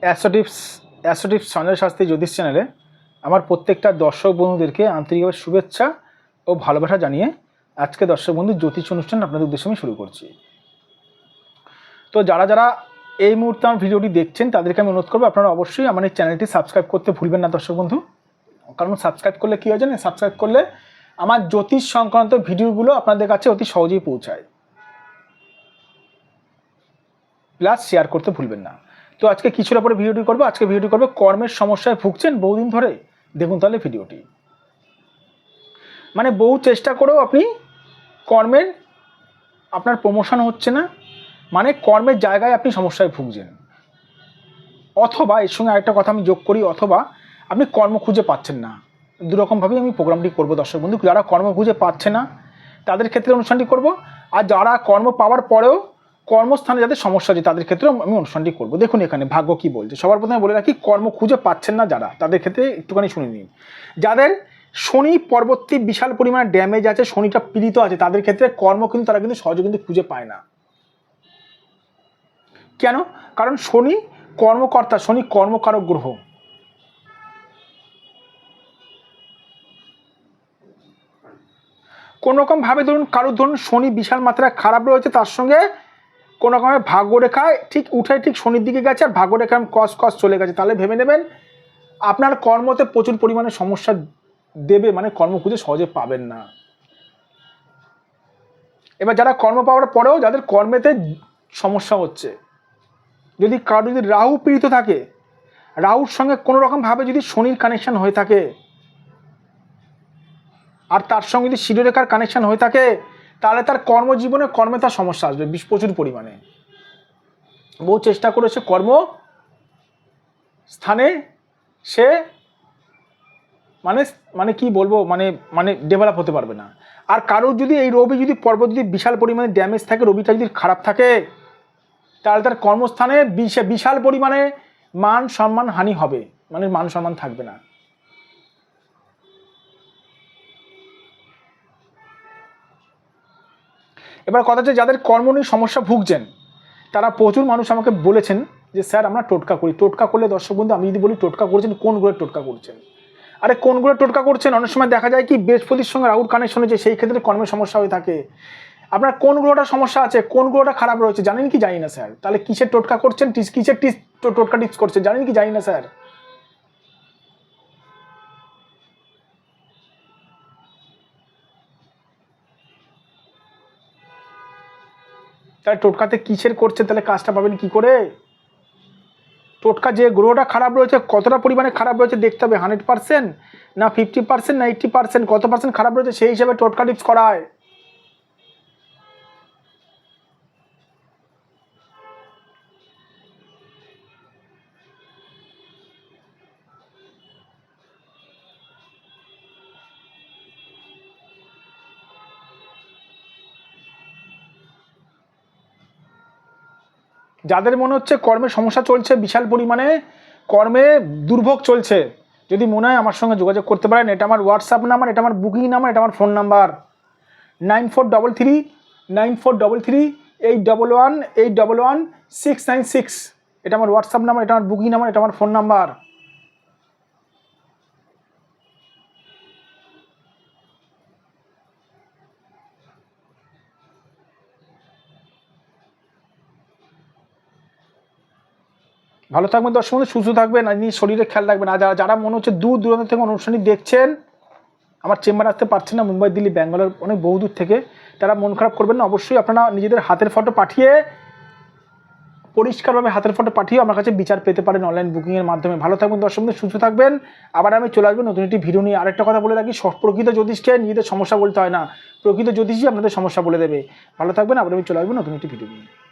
Astro tips Sanjay Shastri জ্যোতিষ চ্যানেলে আমার প্রত্যেকটা দর্শক বন্ধুদেরকে আন্তরিকভাবে শুভেচ্ছা ও ভালোবাসা জানিয়ে আজকে দর্শক বন্ধু জ্যোতিষ অনুষ্ঠান আপনাদের উদ্দেশ্যে আমি শুরু করছি। তো যারা যারা এই মুহূর্তে আমার ভিডিওটি দেখছেন তাদেরকে আমি অনুরোধ করবো আপনারা অবশ্যই আমার এই চ্যানেলটি সাবস্ক্রাইব করতে ভুলবেন না দর্শক বন্ধু। কারণ সাবস্ক্রাইব করলে কী হয় জানেন, সাবস্ক্রাইব করলে আমার জ্যোতিষ সংক্রান্ত ভিডিওগুলো আপনাদের কাছে অতি সহজেই পৌঁছায়, প্লাস শেয়ার করতে ভুলবেন না। তো আজকে কিছুটা পরে ভিডিওটি করবো। আজকে ভিডিওটি করবো কর্মের সমস্যায় ভুগছেন বহুদিন ধরে, দেখুন তাহলে ভিডিওটি। মানে বহু চেষ্টা করেও আপনি কর্মের আপনার প্রমোশন হচ্ছে না, মানে কর্মের জায়গায় আপনি সমস্যায় ভুগছেন। অথবা এর সঙ্গে আরেকটা কথা আমি যোগ করি, অথবা আপনি কর্ম খুঁজে পাচ্ছেন না। দুরকমভাবেই আমি প্রোগ্রামটি করবো দর্শক বন্ধু। যারা কর্ম খুঁজে পাচ্ছে না তাদের ক্ষেত্রে অনুষ্ঠানটি করব, আর যারা কর্ম পাওয়ার পরেও কর্মস্থানে যাদের সমস্যা আছে তাদের ক্ষেত্রেও আমি অনুষ্ঠানটি করব। দেখুন এখানে ভাগ্য কী বলছে। সবার প্রথমে বলে রাখি, কর্ম খুঁজে পাচ্ছেন না যারা, তাদের ক্ষেত্রে একটুখানি শুনে নিন। যাদের শনি পরবর্তী বিশাল পরিমাণে ড্যামেজ আছে, শনিটা পীড়িত আছে, তাদের ক্ষেত্রে কর্ম কিন্তু তারা কিন্তু সহজে কিন্তু খুঁজে পায় না। কেন? কারণ শনি কর্মকর্তা, শনি কর্মকারক গ্রহ। কোনোরকমভাবে ধরুন কারোর ধরুন শনি বিশাল মাত্রায় খারাপ রয়েছে, তার সঙ্গে কোনোরকমভাবে ভাগ্যরেখায় ঠিক উঠে ঠিক শনির দিকে গেছে আর ভাগ্যরেখায় কস চলে গেছে, তাহলে ভেবে নেবেন আপনার কর্মতে প্রচুর পরিমাণে সমস্যা দেবে, মানে কর্ম খুঁজে সহজে পাবেন না। এবার যারা কর্ম পাওয়ার পরেও যাদের কর্মেতে সমস্যা হচ্ছে, যদি কারো যদি রাহু পীড়িত থাকে, রাহুর সঙ্গে কোনোরকমভাবে যদি শনির কানেকশন হয়ে থাকে আর তার সঙ্গে যদি শিরোরেখার কানেকশন হয়ে থাকে, তাহলে তার কর্মজীবনে কর্মে তার সমস্যা আসবে প্রচুর পরিমাণে। বহু চেষ্টা করে সে কর্ম স্থানে সে মানে কি বলবো, মানে ডেভেলপ হতে পারবে না। আর কারোর যদি এই রবি যদি পর্ব যদি বিশাল পরিমাণে ড্যামেজ থাকে, রবিটা যদি খারাপ থাকে, তাহলে তার কর্মস্থানে বিশাল পরিমাণে মান সম্মান হানি হবে, মানে মান সম্মান থাকবে না। এবার কথা হচ্ছে যাদের কর্ম নিয়ে সমস্যা ভুগছেন, তারা প্রচুর মানুষ আমাকে বলেছেন যে স্যার আমরা টোটকা করি। টোটকা করলে দর্শক বন্ধু আমি যদি বলি টোটকা করছেন, কোন গ্রহের টোটকা করছেন? আরে কোন গ্রহের টোটকা করছেন? অনেক সময় দেখা যায় কি বৃহস্পতির সঙ্গে রাহুর কানেকশন হয়েছে, সেই ক্ষেত্রে কর্মের সমস্যা হয়ে থাকে। আপনার কোন গ্রহটা সমস্যা আছে, কোন গ্রহটা খারাপ রয়েছে জানেন কি? জানি না স্যার। তাহলে কিসের টোটকা করছেন, কিসের টোটকা টিপস করছেন জানেন কি? জানি না স্যার। তাহলে টোটকাতে কিসের করছেন, তাহলে কাজটা পাবেন কি করে? টোটকা যে গ্রহটা খারাপ রয়েছে কতটা পরিমাণে খারাপ রয়েছে দেখতে হবে, 100% না 50% না 80%, কত পার্সেন্ট খারাপ রয়েছে সেই হিসাবে টোটকা টিপস করা হয়। যাদের মনে হচ্ছে কর্মে সমস্যা চলছে বিশাল পরিমাণে, কর্মে দুর্ভোগ চলছে, যদি মনে হয় আমার সঙ্গে যোগাযোগ করতে পারেন। এটা আমার হোয়াটসঅ্যাপ নাম্বার, এটা আমার বুকিং নাম্বার, এটা আমার ফোন নাম্বার 9433811696। এটা আমার হোয়াটসঅ্যাপ নাম্বার, এটা আমার বুকিং নাম্বার, এটা আমার ফোন নাম্বার। ভালো থাকবেন দর্শক বন্ধু, সুস্থ থাকবেন, আর নিজের শরীরে খেয়াল রাখবেন। আর যারা মনে হচ্ছে দূর দূরান্ত থেকে অনুষ্ঠানটি দেখছেন, আমার চেম্বার আসতে পারছেন না, মুম্বাই দিল্লি ব্যাঙ্গালোর অনেক বহু দূর থেকে, তারা মন খারাপ করবেন না। অবশ্যই আপনারা নিজেদের হাতের ফটো পাঠিয়ে, পরিষ্কারভাবে হাতের ফটো পাঠিয়ে আমার কাছে বিচার পেতে পারেন অনলাইন বুকিংয়ের মাধ্যমে। ভালো থাকবেন দর্শক বন্ধু, সুস্থ থাকবেন। আবার আমি চলে আসবেন নতুন একটি ভিডিও নিয়ে। আরেকটা কথা বলে রাখি, প্রকৃত জ্যোতিষকে নিজেদের সমস্যা বলতে হয় না, প্রকৃত জ্যোতিষই আপনাদের সমস্যা বলে দেবে। ভালো থাকবেন, আবার আমি চলে আসবেন নতুন একটি ভিডিও নিয়ে।